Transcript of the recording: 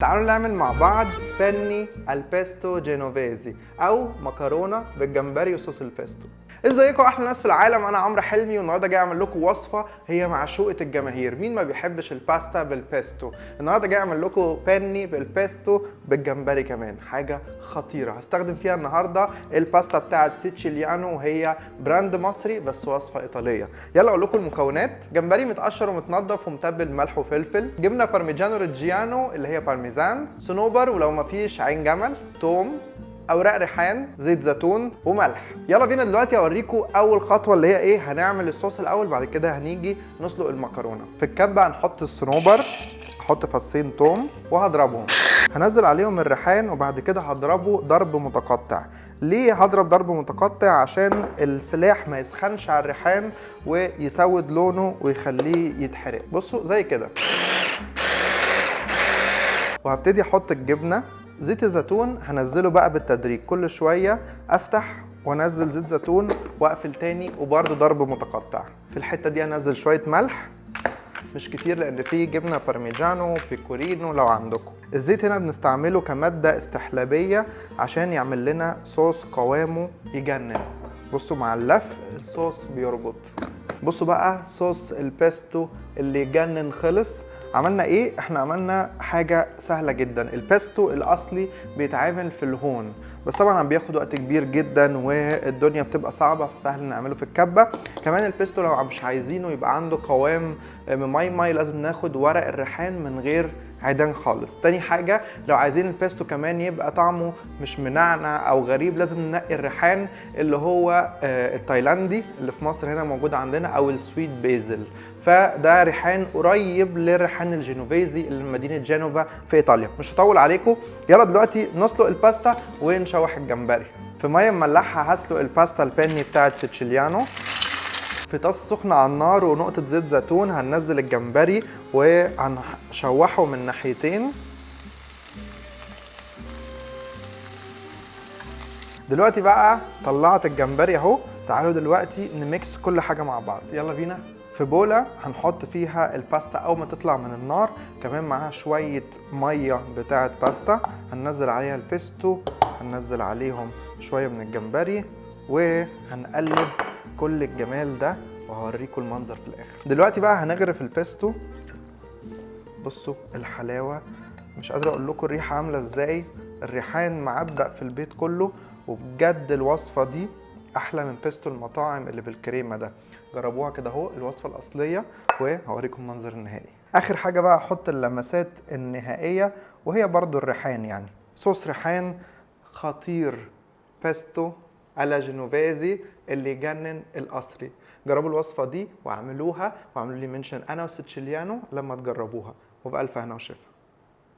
تعالوا نعمل مع بعض بني البيستو جينوفيزي او مكرونه بالجمبري وصوص البيستو. ازيكم احلى ناس في العالم، انا عمرو حلمي والنهارده جاي اعمل لكم وصفه هي معشوقه الجماهير. مين ما بيحبش الباستا بالبيستو؟ النهارده جاي اعمل لكم بني بالبيستو بالجمبري كمان، حاجه خطيره. هستخدم فيها النهارده الباستا بتاعه سيتشيليانو وهي براند مصري بس وصفه ايطاليه. يلا اقول لكم المكونات. جمبري متقشر ومتنضف ومتبل ملح وفلفل، جبنه بارميجانو ريجيانو اللي هي بارميزان، صنوبر ولو ما فيش عين جمل، توم، اوراق ريحان، زيت زيتون وملح. يلا بينا دلوقتي اوريكم اول خطوه اللي هي ايه. هنعمل الصوص الاول، بعد كده هنيجي نسلق المكرونه. في الكبه هنحط الصنوبر، احط فصين توم وهضربهم، هنزل عليهم الريحان وبعد كده هضربه ضرب متقطع. ليه هضرب ضرب متقطع؟ عشان السلاح ما يسخنش على الريحان ويسود لونه ويخليه يتحرق. بصوا زي كده. وهبتدي احط الجبنه، زيت الزيتون هنزله بقى بالتدريج، كل شويه افتح وانزل زيت زيتون واقفل تاني، وبرده ضرب متقطع. في الحته دي انزل شويه ملح مش كتير لان في جبنه بارميجانو بيكورينو لو عندكم. الزيت هنا بنستعمله كماده استحلابيه عشان يعمل لنا صوص قوامه يجنن. بصوا مع اللف الصوص بيربط. بصوا بقى صوص البيستو اللي يجنن خلص. عملنا ايه؟ احنا عملنا حاجه سهله جدا. البيستو الاصلي بيتعمل في الهون، بس طبعا بياخد وقت كبير جدا والدنيا بتبقى صعبه، فسهل نعمله في الكبه. كمان البيستو لو مش عايزينه يبقى عنده قوام ماي لازم ناخد ورق الريحان من غير عيدان خالص. تاني حاجه لو عايزين البيستو كمان يبقى طعمه مش منعنع او غريب، لازم ننقي الريحان اللي هو التايلاندي اللي في مصر هنا موجود عندنا، او السويت بيزل. فده ريحان قريب للريحان الجينوفيزي اللي من مدينه جنوفا في ايطاليا. مش هطول عليكم، يلا دلوقتي نسلق الباستا ونشوح الجمبري. في ميه مملحه هسلق الباستا الباني بتاعت سيتشيليانو. في طاسه سخنه على النار ونقطه زيت زيتون هننزل الجمبري وهنشوحه من ناحيتين. دلوقتي بقى طلعت الجمبري اهو. تعالوا دلوقتي نميكس كل حاجه مع بعض، يلا بينا. في بوله هنحط فيها الباستا اول ما تطلع من النار، كمان معاها شويه ميه بتاعه باستا. هننزل عليها البيستو، هننزل عليهم شويه من الجمبري وهنقلب كل الجمال ده وهوريكم المنظر في الاخر. دلوقتي بقى هنغرف البيستو. بصوا الحلاوه، مش قادر اقول لكم الريحه عامله ازاي. الريحان معبق في البيت كله، وبجد الوصفه دي احلى من بيستو المطاعم اللي بالكريمه ده. جربوها كده اهو الوصفه الاصليه، وهوريكم المنظر النهائي. اخر حاجه بقى احط اللمسات النهائيه وهي برضو الريحان، يعني صوص ريحان خطير، بيستو الا جينوفيزي اللي يجنن الاصلي. جربوا الوصفه دي واعملوها واعملوا لي منشن انا وسيتشيليانو لما تجربوها، وبألف هنا وشفا.